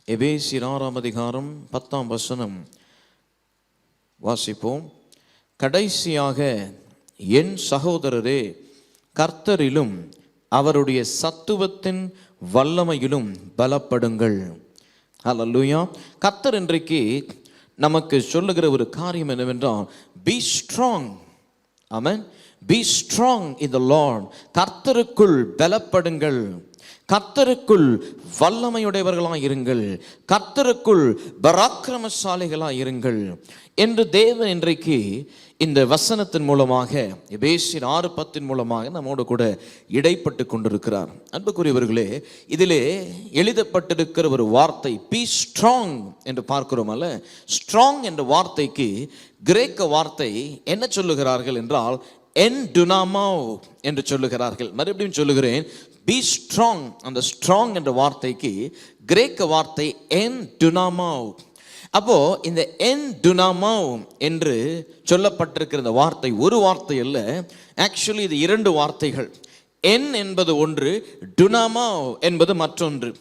எபேசியர் 6ஆம் அதிகாரம் 10ஆம் வசனம் வாசிப்போம். கடைசியாக என் சகோதரரே, கர்த்தரிலும் அவருடைய சத்துவத்தின் வல்லமையிலும் பலப்படுங்கள். ஹல்லேலூயா. கர்த்தர் இன்றைக்கு நமக்கு சொல்லுகிற ஒரு காரியம் என்னவென்றால், be strong. Amen. Be strong in the Lord. கர்த்தருக்குள் பலப்படுங்கள், கர்த்தருக்குள் வல்லமையுடையவர்களாய் இருங்கள், கர்த்தருக்குள் பராக்கிரமசாலிகளாய் இருங்கள் என்று தேவன் இன்றைக்கு இந்த வசனத்தின் மூலமாக, எபேசியர் 6:10 மூலமாக நம்மோடு கூட இடைப்பட்டு கொண்டிருக்கிறார். அன்புக்குரியவர்களே, இதிலே எழுதப்பட்டிருக்கிற ஒரு வார்த்தை பி ஸ்ட்ராங் என்று பார்க்கிறோம் அல்ல. ஸ்ட்ராங் என்ற வார்த்தைக்கு கிரேக்க வார்த்தை என்ன சொல்லுகிறார்கள் என்றால் என் டுனாமோ என்று சொல்லுகிறார்கள். மறுபடியும் சொல்லுகிறேன், பி ஸ்ட்ராங். அந்த ஸ்ட்ராங் என்ற வார்த்தைக்கு கிரேக்க வார்த்தை என் டுனாமோ. அப்போ இந்த என் டுனாமோ என்று சொல்லப்பட்டிருக்கிற இந்த வார்த்தை ஒரு வார்த்தை அல்ல, ஆக்சுவலி இது 2 வார்த்தைகள். என் என்பது ஒன்று, டுனாமோ என்பது மற்றொன்று.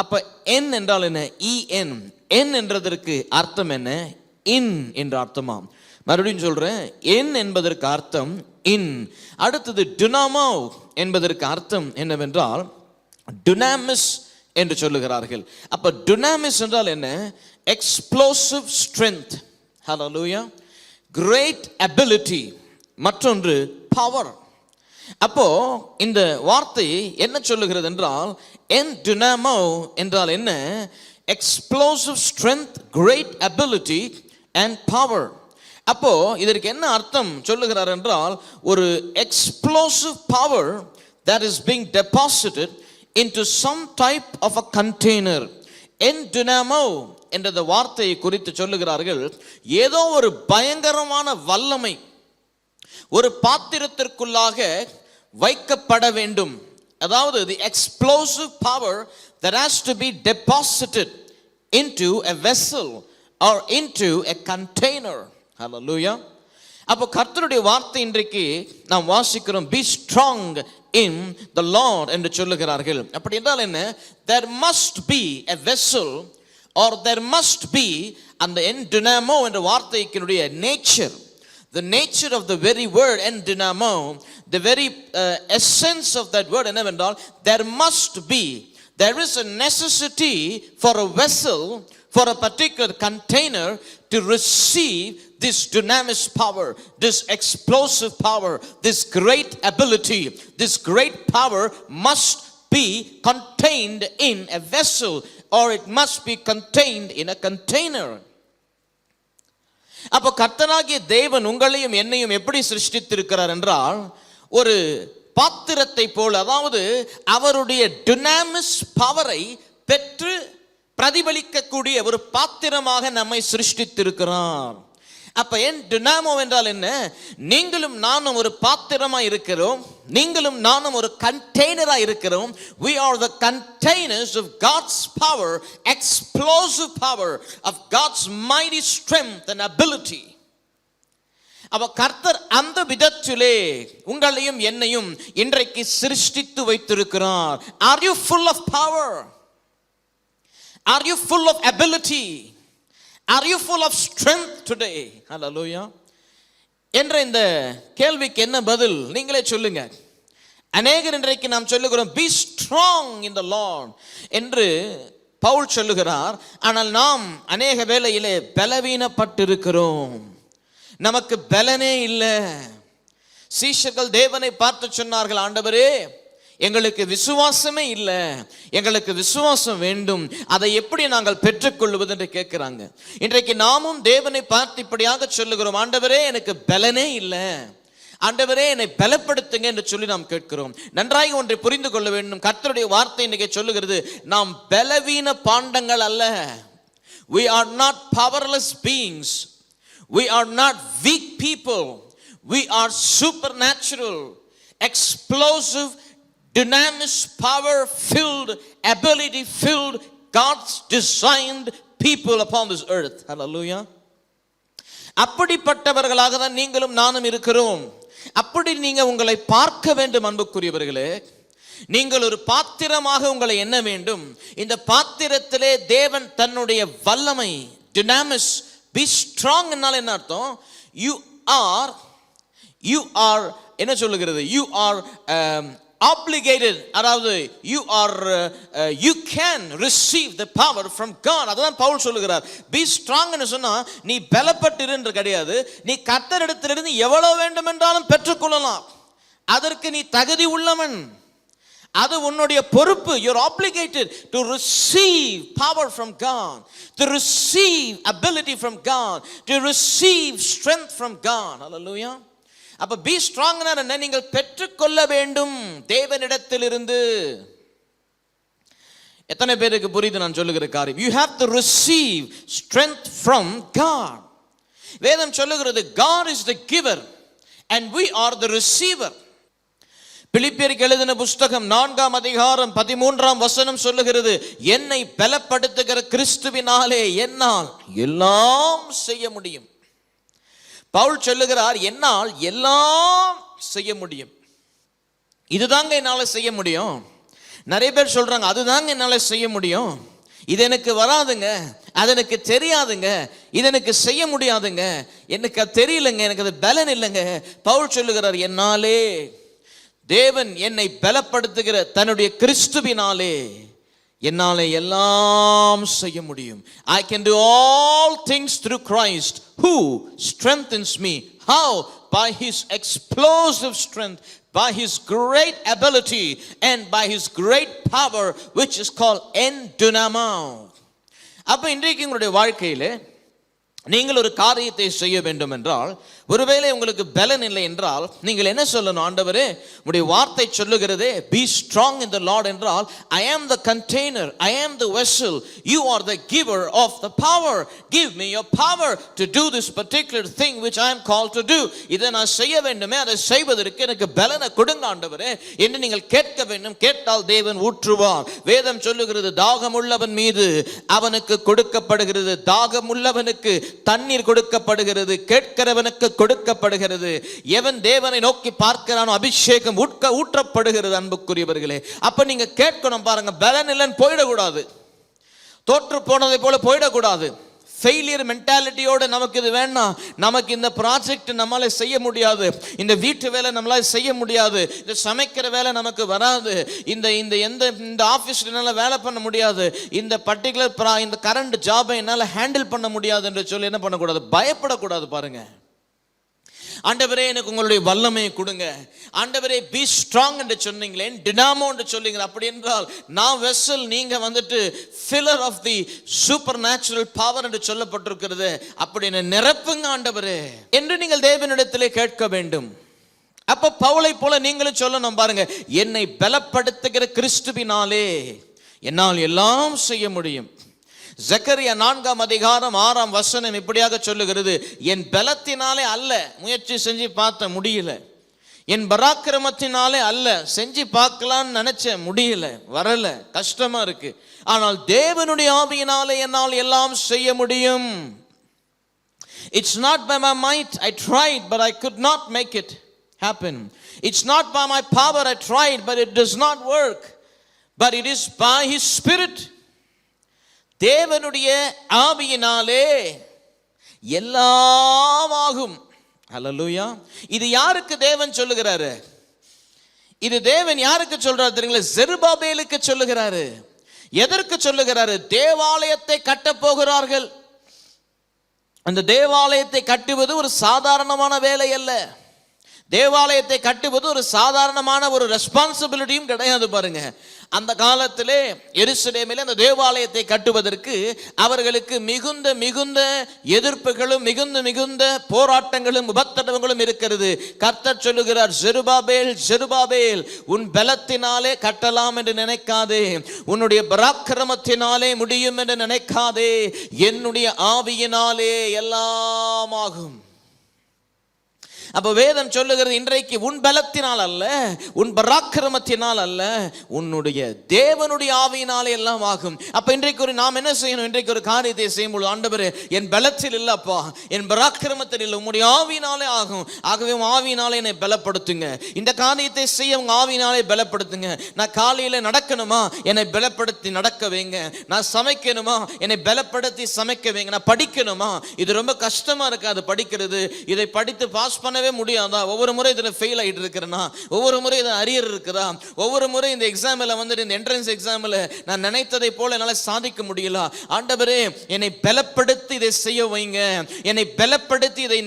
அப்ப என் என்றால் என்ன? இஎன். என் என்றதற்கு அர்த்தம் என்ன? இன் என்ற அர்த்தமாம். மறுபடியும் சொல்றேன், என் என்பதற்கு அர்த்தம் இன். அடுத்தது டுனாமோ என்பதற்கு அர்த்தம் என்னவென்றால் டுனாமிஸ் என்று சொல்லுகிறார்கள். அப்ப டுனாமிஸ் என்றால் என்ன? Explosive strength. Hallelujah. Great ability. மற்றொன்று பவர். அப்போ இந்த வார்த்தை என்ன சொல்லுகிறது என்றால் என் டுனாமோ என்றால் என்ன? Explosive strength, great ability and power. அப்போ இதற்கு என்ன அர்த்தம் சொல்லுகிறார் என்றால், ஒரு explosive power that is being deposited into some type of a container. என் டுனாமோ என்ற வார்த்தையை குறித்து சொல்லுகிறார்கள், ஏதோ ஒரு பயங்கரமான வல்லமை ஒரு பாத்திரத்திற்குள்ளாக வைக்கப்பட வேண்டும். அதாவது the explosive power that has to be deposited into a vessel or into a container. Hallelujah. அப்போ கர்த்தருடைய வார்த்தை இன்றைக்கு நாம் வாசிக்கிறோம், be strong in the Lord என்று சொல்லுகிறார்கள். அப்படி என்றால் என்ன? there must be a vessel or there must be அந்த en dynamo என்ற வார்த்தையினுடைய nature, the nature of the very word en dynamo, the very essence of that word என்னவென்றால் there must be, there is a necessity for a vessel, for a particular container to receive this dunamis power, this explosive power, this great ability. This great power must be contained in a vessel or it must be contained in a container. அப்போ கர்த்தராகிய தேவன் உங்களையும் என்னையும் எப்படி சிருஷ்டித்திருக்கிறார் என்றால் ஒரு பாத்திரத்தை போல, அதாவது அவருடைய டுனாமிஸ் பவரை பெற்று பிரதிபலிக்கக்கூடிய ஒரு பாத்திரமாக நம்மை சிருஷ்டித்திருக்கிறார். அப்ப என் டுனாமோ என்றால் என்ன? நீங்களும் நானும் ஒரு பாத்திரமா இருக்கிறோம், நீங்களும் நானும் ஒரு கண்டெய்னரா இருக்கிறோம். we are the containers of God's power, explosive power of God's mighty strength and ability. அப்ப கர்த்தர் அந்த விதத்திலே உங்களையும் என்னையும் இன்றைக்கு சிருஷ்டித்து வைத்திருக்கிறார். are you full of power? Are you full of ability? Are you full of strength today? Hallelujah. என்ற இந்த கேள்விக்கு என்ன பதில்? நீங்களே சொல்லுங்க. அநேகர் இன்றைக்கு நாம் சொல்லுகிறோம் be strong in the Lord என்று பவுல் சொல்லுகிறார். ஆனால் நாம் அநேக வேளையிலே பலவீனப்பட்டிருக்கிறோம், நமக்கு பலனே இல்லை. சீஷர்கள் தேவனை பார்த்து சொன்னார்கள், ஆண்டவரே எங்களுக்கு விசுவாசமே இல்லை, எங்களுக்கு விசுவாசம் வேண்டும், அதை எப்படி நாங்கள் பெற்றுக்கொள்வது என்று கேட்கிறாங்க. இன்றைக்கு நாமும் தேவனை பார்த்து இப்படியாக சொல்லுகிறோம், ஆண்டவரே எனக்கு பலனே இல்லை, ஆண்டவரே என்னை பலப்படுத்துங்க என்று சொல்லி நாம் கேட்கிறோம். நன்றாக ஒன்றை புரிந்து கொள்ள வேண்டும், கர்த்தருடைய வார்த்தை இன்னைக்கு சொல்லுகிறது, நாம் பலவீன பாண்டங்கள் அல்ல. we are not powerless beings, we are not weak people, we are supernatural, explosive, dunamis power filled, ability filled, God's designed people upon this earth. Hallelujah. அப்படிப்பட்டவர்களாக தான் நீங்களும் நானும் இருக்கிறோம். அப்படி நீங்க உங்களை பார்க்க வேண்டும் அன்புக்குரியவர்களே. நீங்கள் ஒரு பாத்திரமாக உங்களை எண்ண வேண்டும். இந்த பாத்திரத்திலே தேவன் தன்னுடைய வல்லமை, டினாமிஸ், பி ஸ்ட்ராங் என்னால் என்ன அர்த்தம்? யூ ஆர் என்ன சொல்லுகிறது? யூ ஆர் obligated, அதாவது you can receive the power from God. அதான் பவுல் சொல்லுகிறார். be strong ன்னு சொன்னா நீ பலப்பட்டிரு என்று கிடையாது. நீ கர்த்தரிடத்திலிருந்து எவ்வளவு வேண்டும் என்றாலும் பெற்றுக்கொள்ளலாம். அதற்கு நீ தகுதி உள்ளவன். அது உன்னுடைய பொறுப்பு. you are obligated to receive power from God, to receive ability from God, to receive strength from God. Hallelujah. அப்ப பி ஸ்ட்ராங் என்ன? நீங்கள் பெற்றுக்கொள்ள வேண்டும் தேவனிடத்திலிருந்து. எத்தனை பேருக்கு புரியுது நான் சொல்லுகிற காரியம்? you have to receive strength from God. வேதம் சொல்லுகிறது God is the giver and we are the receiver. பிலிப்பியருக்கு எழுதின புஸ்தகம் 4ஆம் அதிகாரம் 13ஆம் வசனம் சொல்லுகிறது, என்னை பலப்படுத்துகிற கிறிஸ்துவினாலே என்னால் எல்லாம் செய்ய முடியும். பவுல் சொல்லுகிறார், என்னால் எல்லாம் செய்ய முடியும். இதுதாங்க என்னால செய்ய முடியும். நிறைய பேர் சொல்றாங்க, அதுதாங்க என்னால செய்ய முடியும், இது எனக்கு வராதுங்க, அது எனக்கு தெரியாதுங்க, இது எனக்கு செய்ய முடியாதுங்க, எனக்கு அது தெரியலங்க, எனக்கு அது பலன் இல்லைங்க. பவுல் சொல்லுகிறார், என்னாலே, தேவன் என்னை பலப்படுத்துகிற தன்னுடைய கிறிஸ்துவினாலே என்னாலே எல்லாம் செய்ய முடியும். I can do all things through Christ who strengthens me. How? By his explosive strength, by his great ability, and by his great power, which is called endunamao. அப்ப இன்றைக்கு உங்களுடைய வாழ்க்கையிலே நீங்கள் ஒரு காரியத்தை செய்ய வேண்டும் என்றால், ஒருவேளை உங்களுக்கு பலன் இல்லை என்றால், நீங்கள் என்ன சொல்லணும்? ஆண்டவரே, உம்முடைய வார்த்தை சொல்லுகிறதே be strong in the Lord என்றால், I am the container, I am the vessel, you are the giver of the power, give me your power to do this particular thing which I am called to do. இதை நான் செய்ய வேண்டுமே, அதை செய்வதற்கு எனக்கு பலனை கொடுங்க ஆண்டவரே என்று நீங்கள் கேட்க வேண்டும். கேட்டால் தேவன் ஊற்றுவார். வேதம் சொல்லுகிறது, தாகமுள்ளவன் மீது அவனுக்கு கொடுக்கப்படுகிறது, தாகமுள்ளவனுக்கு தண்ணீர் கொடுக்கப்படுகிறது, கேட்கிறவனுக்கு கொடுக்கப்படுகிறது. எவன் தேவனை நோக்கி பார்க்கிறானோ அபிஷேகம் ஊற்றப்படுகிறது. அன்புக்குரியவர்களே, அப்ப நீங்க கேட்கணும் பாருங்க, பலன் இல்லைன்னு போயிடக்கூடாது, தோற்று போனதை போல போயிடக்கூடாது. ஃபெயிலியர் மென்டாலிட்டியோட நமக்கு இது வேண்டாம், நமக்கு இந்த ப்ராஜெக்ட் நம்மளால செய்ய முடியாது, இந்த வீட்டு வேலை நம்மளால செய்ய முடியாது, இந்த சமைக்கிற வேலை நமக்கு வராது, இந்த ஆஃபீஸ்ல என்னால் வேலை பண்ண முடியாது, இந்த பர்டிகுலர் இந்த கரண்ட் ஜாபை என்னால் ஹேண்டில் பண்ண முடியாது என்று சொல்லி என்ன பண்ணக்கூடாது? பயப்படக்கூடாது. பாருங்க, ஆண்டவரே எனக்கு உங்களுடைய வல்லமையை கொடுங்க, ஆண்டவரே பி ஸ்ட்ராங் என்று சொன்னீங்களே, டினாமோ என்று சொல்லுங்க. அப்படி என்றால் நான் வெசல், நீங்க வந்துட்டு filler of the super natural power என்று சொல்லப்பட்டிருக்கிறது, அப்படி நிரப்புங்க ஆண்டவரே என்று நீங்கள் தேவனிடத்திலே கேட்க வேண்டும். அப்ப பவுலை போல நீங்களும் சொல்லணும் பாருங்க, என்னை பலப்படுத்துகிற கிறிஸ்துவினாலே என்னால் எல்லாம் செய்ய முடியும். ஜக்கரியா 4ஆம் அதிகாரம் 6ஆம் வசனம் இப்படியாக சொல்லுகிறது, என் பலத்தினாலே அல்ல, முயற்சி செஞ்சு பார்த்த முடியல, என் பராக்கிரமத்தினாலே அல்ல, செஞ்சு பார்க்கலான்னு நினைச்ச முடியல, வரல, கஷ்டமா இருக்கு, ஆனால் தேவனுடைய ஆவியினாலே என்னால் எல்லாம் செய்ய முடியும். It's not by my might, I tried but I could not make it happen. It's not by my power, I tried but it does not work, but it is by his spirit. தேவனுடைய ஆவியினாலே எல்லாம் ஆகும். ஹல்லேலூயா. இது யாருக்கு தேவன் சொல்லுகிறாரு? இது தேவன் யாருக்கு சொல்றாரு தெரியுங்களா? செருபாபேலுக்கு சொல்லுகிறாரு. எதற்கு சொல்லுகிறாரு? தேவாலயத்தை கட்ட போகிறார்கள். அந்த தேவாலயத்தை கட்டுவது ஒரு சாதாரணமான வேலை அல்ல. தேவாலயத்தை கட்டுவது ஒரு சாதாரணமான ஒரு ரெஸ்பான்சிபிலிட்டியும் கிடையாது. பாருங்க, அந்த காலத்திலே எருசலேமிலே அந்த தேவாலயத்தை கட்டுவதற்கு அவர்களுக்கு மிகுந்த எதிர்ப்புகளும் மிகுந்த போராட்டங்களும் உபத்திரவங்களும் இருக்கிறது. கர்த்தர் சொல்லுகிறார், செருபாபேல், உன் பலத்தினாலே கட்டலாம் என்று நினைக்காதே, உன்னுடைய பராக்கிரமத்தினாலே முடியும் என்று நினைக்காதே, என்னுடைய ஆவியினாலே எல்லாம் ஆகும். அப்ப வேதம் சொல்லுகிறது, இன்றைக்கு உன் பலத்தினால் அல்ல, உன் பராக்கிரமத்தினால் அல்ல, உன்னுடைய தேவனுடைய ஆவியினாலே எல்லாம் ஆகும். அப்ப இன்றைக்கு நாம் என்ன செய்யணும்? இன்றைக்கு ஒரு காரியத்தை செய்யும்போது, ஆண்டவரே என் பலத்தில் இல்லப்பா, என் பராக்கிரமத்தில் இல்லை, உங்களுடைய ஆவியினாலே ஆகும். ஆகவே ஆவியினாலே என்னை பலப்படுத்துங்க. இந்த காரியத்தை செய்ய உங்க ஆவியினாலே பலப்படுத்துங்க. நான் காலையில நடக்கணுமா, என்னை பலப்படுத்தி நடக்க வைங்க. நான் சமைக்கணுமா, என்னை பலப்படுத்தி சமைக்க வைங்க. நான் படிக்கணுமா, இது ரொம்ப கஷ்டமா இருக்காது படிக்கிறது, இதை படித்து பாஸ் பண்ணவே முடியாதா, ஒவ்வொரு முறை இதில் ஃபெயில் ஆகிட்டு இருக்கிறேன்னா, ஒவ்வொரு முறை இதை அரியர் இருக்குதா, ஒவ்வொரு முறை இந்த எக்ஸாமில் வந்துட்டு இந்த என்ட்ரன்ஸ் எக்ஸாமில் நான் நினைத்ததை போல என்னால் சாதிக்க முடியல. ஆண்டவரே என்னை பலப்படுத்தி இதை செய்ய வைங்க, என்னை பலப்படுத்தி இதை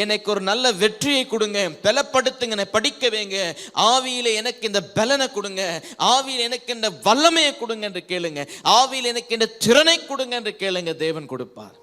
எனக்கு ஒரு நல்ல வெற்றியை கொடுங்க, பலப்படுத்துங்க, என்னை படிக்க வைங்க, ஆவியில எனக்கு இந்த பலனை கொடுங்க, ஆவியில் எனக்கு இந்த வல்லமையை கொடுங்க என்று கேளுங்க, ஆவியில் எனக்கு இந்த திறனை கொடுங்க என்று கேளுங்க, தேவன் கொடுப்பார்.